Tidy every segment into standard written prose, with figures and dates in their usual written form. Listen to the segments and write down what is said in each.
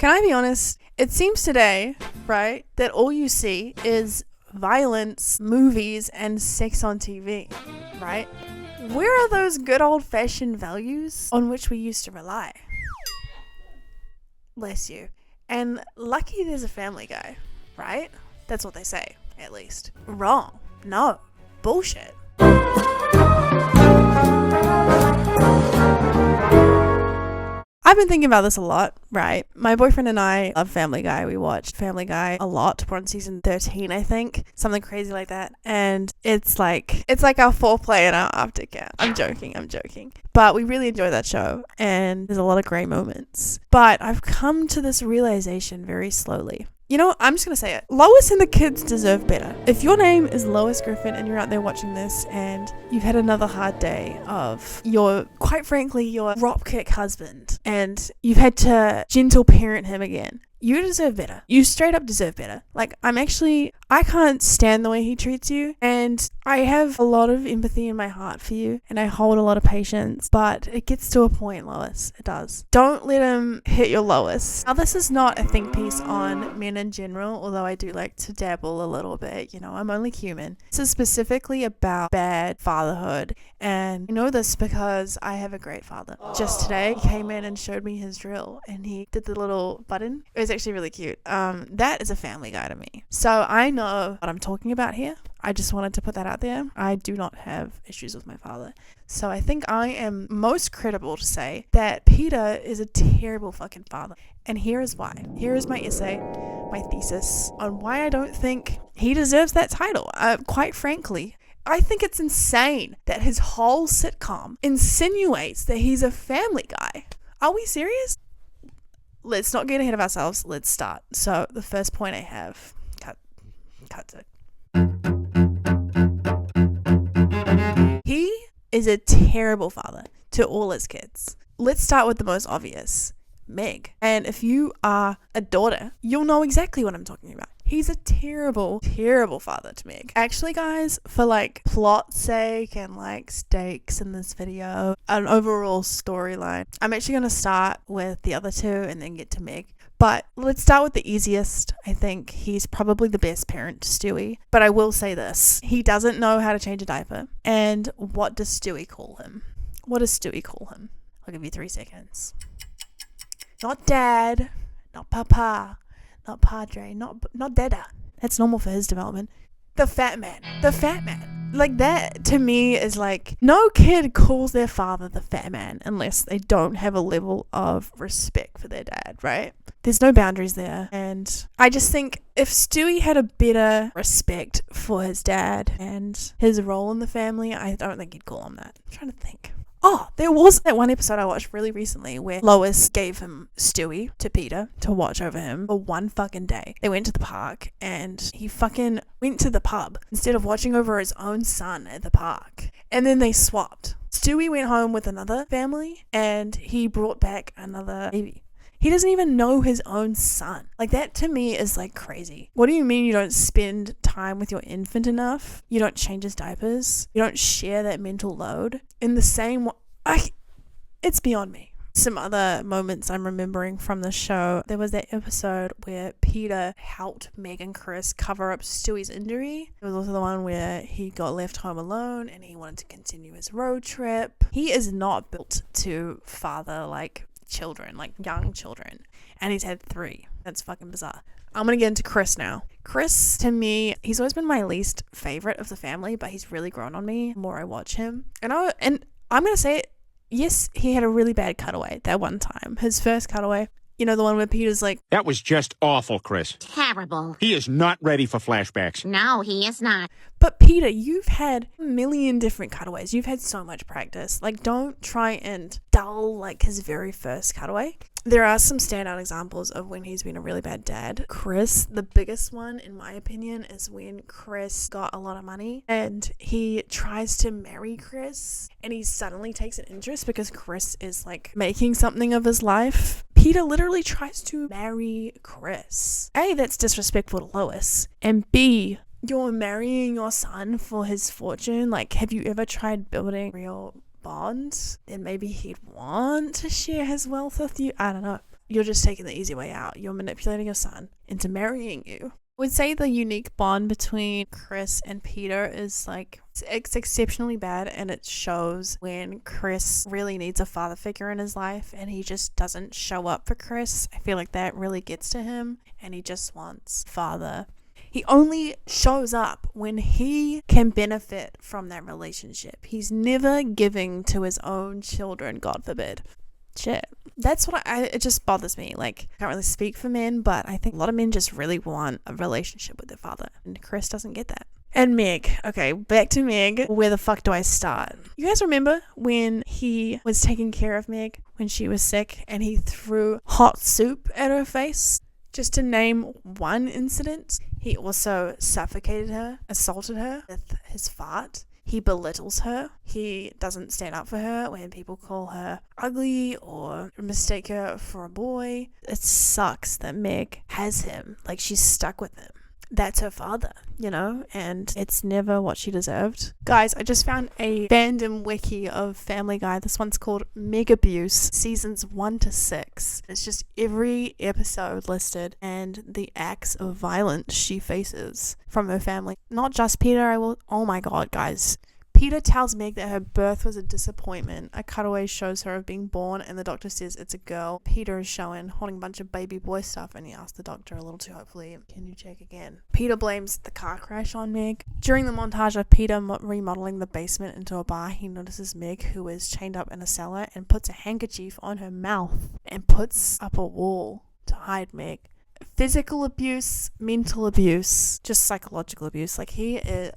Can I be honest? It seems today, right, that all you see is violence, movies, and sex on TV, right? Where are those good old-fashioned values on which we used to rely? Bless you. And lucky there's a Family Guy, right? That's what they say, at least. Wrong. No. Bullshit. I've been thinking about this a lot, right? My boyfriend and I love Family Guy. We watched Family Guy a lot. We're on season 13, I think. Something crazy like that. And it's like our foreplay and our aftercare. I'm joking. But we really enjoy that show. And there's a lot of great moments. But I've come to this realization very slowly. You know what? I'm just going to say it. Lois and the kids deserve better. If your name is Lois Griffin and you're out there watching this and you've had another hard day of quite frankly, your dropkick husband and you've had to gentle parent him again, you deserve better. You straight up deserve better. Like, I can't stand the way he treats you, and I have a lot of empathy in my heart for you, and I hold a lot of patience, but it gets to a point, Lois. It does. Don't let him hit your Lois. Now, this is not a think piece on men in general, although I do like to dabble a little bit. You know, I'm only human. This is specifically about bad fatherhood, and I know this because I have a great father. Just today, he came in and showed me his drill, and he did the little button. It was actually really cute. That is a Family Guy to me. So I know what I'm talking about here. I just wanted to put that out there. I do not have issues with my father. So I think I am most credible to say that Peter is a terrible fucking father. And here is why. Here is my essay, my thesis on why I don't think he deserves that title. Quite frankly, I think it's insane that his whole sitcom insinuates that he's a Family Guy. Are we serious? Let's not get ahead of ourselves. Let's start. So the first point I have, cut it. He is a terrible father to all his kids. Let's start with the most obvious, Meg. And if you are a daughter, you'll know exactly what I'm talking about. He's a terrible, terrible father to Meg. Actually, guys, for like plot's sake and like stakes in this video, an overall storyline, I'm actually going to start with the other two and then get to Meg. But let's start with the easiest. I think he's probably the best parent to Stewie. But I will say this. He doesn't know how to change a diaper. And what does Stewie call him? What does Stewie call him? I'll give you 3 seconds. Not dad. Not papa. Not padre. Not dada. That's normal for his development. The fat man. The fat man. Like, that to me is like, no kid calls their father the fat man unless they don't have a level of respect for their dad, right? There's no boundaries there. And I just think if Stewie had a better respect for his dad and his role in the family, I don't think he'd call him that. I'm trying to think. Oh, there was that one episode I watched really recently where Lois gave him Stewie to Peter to watch over him for one fucking day. They went to the park and he fucking went to the pub instead of watching over his own son at the park. And then they swapped. Stewie went home with another family and he brought back another baby. He doesn't even know his own son. Like, that to me is like crazy. What do you mean you don't spend time with your infant enough? You don't change his diapers? You don't share that mental load? In the same way, it's beyond me. Some other moments I'm remembering from the show, there was that episode where Peter helped Meg and Chris cover up Stewie's injury. There was also the one where he got left home alone and he wanted to continue his road trip. He is not built to father like children, like young children, and he's had 3. That's fucking bizarre. I'm gonna get into Chris now. Chris, to me, he's always been my least favorite of the family, but he's really grown on me the more I watch him. And I'm gonna say it, yes, he had a really bad cutaway that one time. His first cutaway, you know, the one where Peter's like, that was just awful, Chris. Terrible. He is not ready for flashbacks. No, he is not. but Peter, you've had a million different cutaways. You've had so much practice. Like, don't try and dull like his very first cutaway. There are some standout examples of when he's been a really bad dad. Chris, the biggest one in my opinion, is when Chris got a lot of money and he tries to marry Chris and he suddenly takes an interest because Chris is like making something of his life. Peter literally tries to marry Chris. A, that's disrespectful to Lois, and B, you're marrying your son for his fortune. Like, have you ever tried building real bonds? Then maybe he'd want to share his wealth with you. I don't know. you're just taking the easy way out. You're manipulating your son into marrying you. I would say the unique bond between Chris and Peter is like, it's exceptionally bad, and it shows when Chris really needs a father figure in his life and he just doesn't show up for Chris. I feel like that really gets to him and he just wants father. He only shows up when he can benefit from that relationship. He's never giving to his own children, God forbid. Shit. That's what it just bothers me. Like, I can't really speak for men, but I think a lot of men just really want a relationship with their father, and Chris doesn't get that. And Meg. Okay, back to Meg. Where the fuck do I start? You guys remember when he was taking care of Meg when she was sick and he threw hot soup at her face? Just to name one incident. He also suffocated her, assaulted her with his fart. He belittles her. He doesn't stand up for her when people call her ugly or mistake her for a boy. It sucks that Meg has him. Like, she's stuck with him. That's her father, you know, and it's never what she deserved. Guys, I just found a fandom wiki of Family Guy. This one's called Meg Abuse, seasons 1 to 6. It's just every episode listed and the acts of violence she faces from her family. Not just Peter. Oh my god, guys. Peter tells Meg that her birth was a disappointment. A cutaway shows her being born and the doctor says it's a girl. Peter is shown holding a bunch of baby boy stuff and he asks the doctor a little too hopefully, can you check again? Peter blames the car crash on Meg. During the montage of Peter remodeling the basement into a bar, he notices Meg, who is chained up in a cellar, and puts a handkerchief on her mouth and puts up a wall to hide Meg. Physical abuse, mental abuse, just psychological abuse. Like, he is,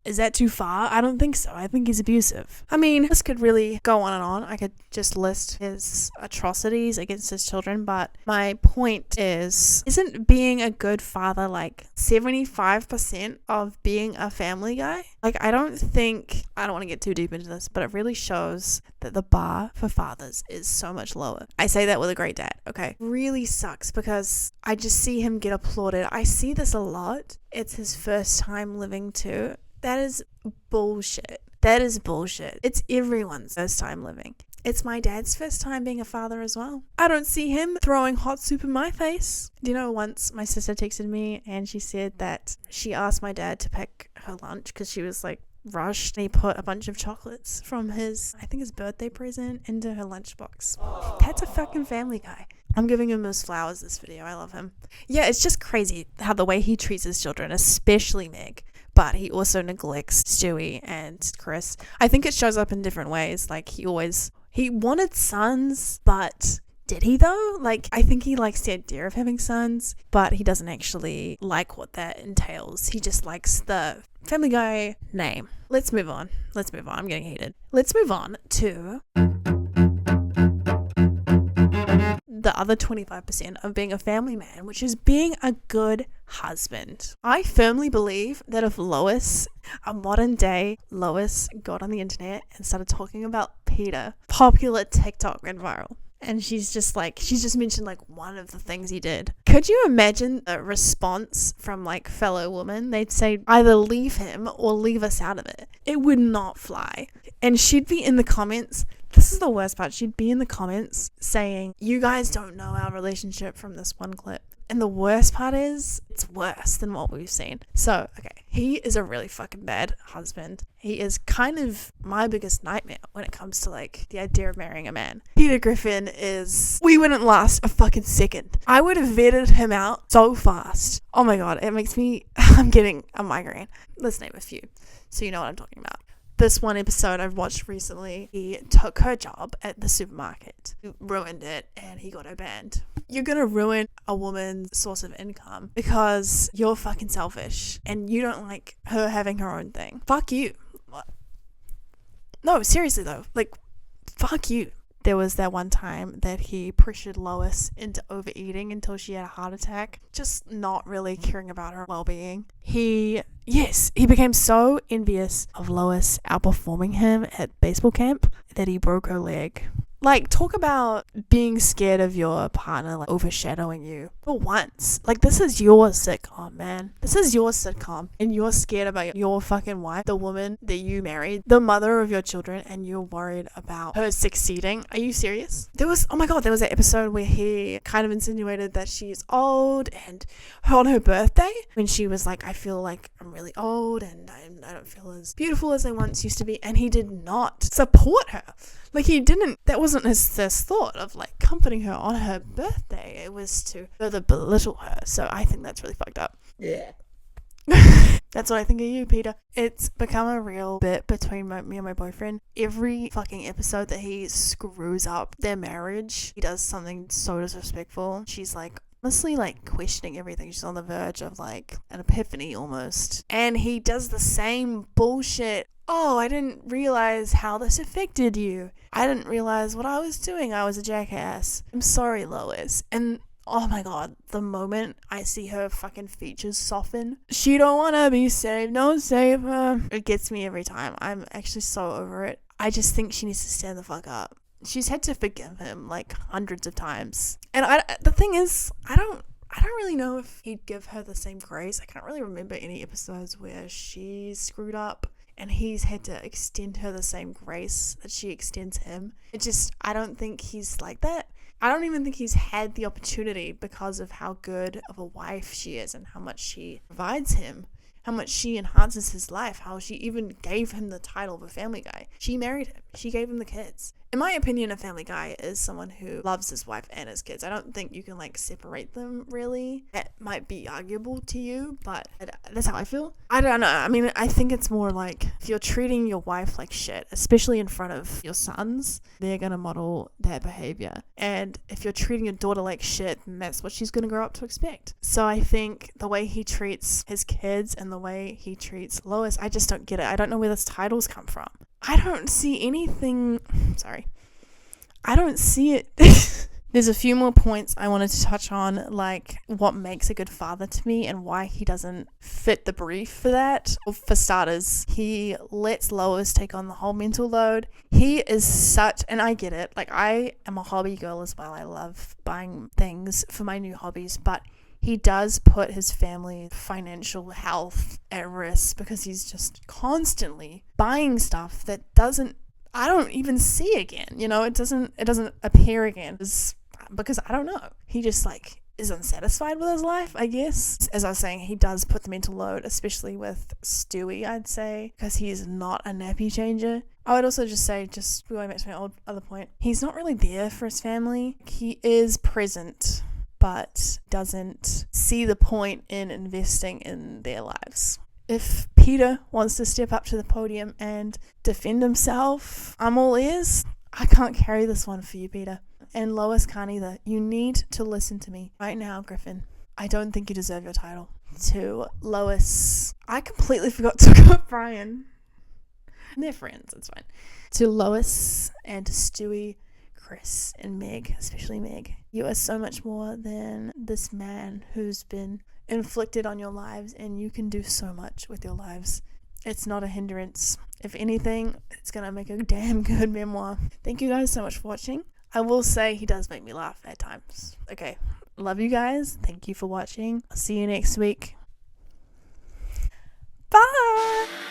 Is that too far? I don't think so. I think he's abusive. I mean, this could really go on and on. I could just list his atrocities against his children, but my point is, isn't being a good father like 75% of being a family guy? Like, I don't want to get too deep into this, but it really shows that the bar for fathers is so much lower. I say that with a great dad, okay? Really sucks because I just see him get applauded. I see this a lot. It's his first time living too. That is bullshit. It's everyone's first time living. It's my dad's first time being a father as well. I don't see him throwing hot soup in my face. Do you know, once my sister texted me and she said that she asked my dad to pack her lunch because she was like rushed. And he put a bunch of chocolates from his birthday present into her lunchbox. That's a fucking Family Guy. I'm giving him his flowers this video. I love him. Yeah, it's just crazy how the way he treats his children, especially Meg. But he also neglects Stewie and Chris. I think it shows up in different ways. Like, he wanted sons, but did he though? Like, I think he likes the idea of having sons, but he doesn't actually like what that entails. He just likes the Family Guy name. Let's move on. I'm getting heated. Let's move on to the other 25% of being a family man, which is being a good husband. I firmly believe that if a modern day Lois, got on the internet and started talking about Peter, popular TikTok went viral. And she's just mentioned like one of the things he did. Could you imagine the response from like fellow women? They'd say either leave him or leave us out of it. It would not fly. And she'd be in the comments. This is the worst part. She'd be in the comments saying, you guys don't know our relationship from this one clip. And the worst part is, it's worse than what we've seen. So, okay, he is a really fucking bad husband. He is kind of my biggest nightmare when it comes to like the idea of marrying a man. Peter Griffin we wouldn't last a fucking second. I would have vetted him out so fast. Oh my god, I'm getting a migraine. Let's name a few so you know what I'm talking about. This one episode I've watched recently, he took her job at the supermarket, ruined it, and he got her banned. You're gonna ruin a woman's source of income because you're fucking selfish and you don't like her having her own thing. Fuck you. No, seriously though, like, fuck you. There was that one time that he pressured Lois into overeating until she had a heart attack, just not really caring about her well-being. He became so envious of Lois outperforming him at baseball camp that he broke her leg. Like, talk about being scared of your partner, like, overshadowing you for once. Like, this is your sitcom, man. This is your sitcom. And you're scared about your fucking wife, the woman that you married, the mother of your children, and you're worried about her succeeding. Are you serious? There was an episode where he kind of insinuated that she's old, and on her birthday, when she was like, I feel like I'm really old and I don't feel as beautiful as I once used to be, and he did not support her. Like, he didn't, that wasn't his thought of like comforting her on her birthday. It was to further belittle her. So I think that's really fucked up. Yeah. That's what I think of you, Peter. It's become a real bit between me and my boyfriend. Every fucking episode that he screws up their marriage, he does something so disrespectful. She's like, honestly, like, questioning everything. She's on the verge of like an epiphany almost. And he does the same bullshit. Oh, I didn't realize how this affected you. I didn't realize what I was doing. I was a jackass. I'm sorry, Lois. And oh my god, the moment I see her fucking features soften, she don't want to be saved. No, save her. It gets me every time. I'm actually so over it. I just think she needs to stand the fuck up. She's had to forgive him like hundreds of times. And the thing is, I don't really know if he'd give her the same grace. I can't really remember any episodes where she screwed up and he's had to extend her the same grace that she extends him. I don't think he's like that. I don't even think he's had the opportunity because of how good of a wife she is and how much she provides him, how much she enhances his life, how she even gave him the title of a family guy. She married him. She gave him the kids. In my opinion, a family guy is someone who loves his wife and his kids. I don't think you can like separate them really. That might be arguable to you, but that's how I feel. I don't know. I mean, I think it's more like if you're treating your wife like shit, especially in front of your sons, they're going to model that behavior. And if you're treating your daughter like shit, then that's what she's going to grow up to expect. So I think the way he treats his kids and the way he treats Lois, I just don't get it. I don't know where this titles come from. I don't see anything. Sorry. I don't see it. There's a few more points I wanted to touch on, like what makes a good father to me and why he doesn't fit the brief for that. For starters, he lets Lois take on the whole mental load. He is such, and I get it, like I am a hobby girl as well. I love buying things for my new hobbies, but he does put his family's financial health at risk because he's just constantly buying stuff that I don't even see again. You know, it doesn't appear again because I don't know. He just like is unsatisfied with his life, I guess. As I was saying, he does put the mental load, especially with Stewie, I'd say, because he is not a nappy changer. I would also just say, just going back to my other point, he's not really there for his family. He is present, but doesn't see the point in investing in their lives. If Peter wants to step up to the podium and defend himself, I'm all ears. I can't carry this one for you, Peter. And Lois can't either. You need to listen to me right now, Griffin. I don't think you deserve your title. To Lois, I completely forgot to call Brian. They're friends, it's fine. To Lois and to Stewie, Chris and Meg, especially Meg, you are so much more than this man who's been inflicted on your lives, and you can do so much with your lives. It's not a hindrance. If anything, it's gonna make a damn good memoir. Thank you guys so much for watching. I will say he does make me laugh at times. Okay, love you guys. Thank you for watching. I'll see you next week. Bye.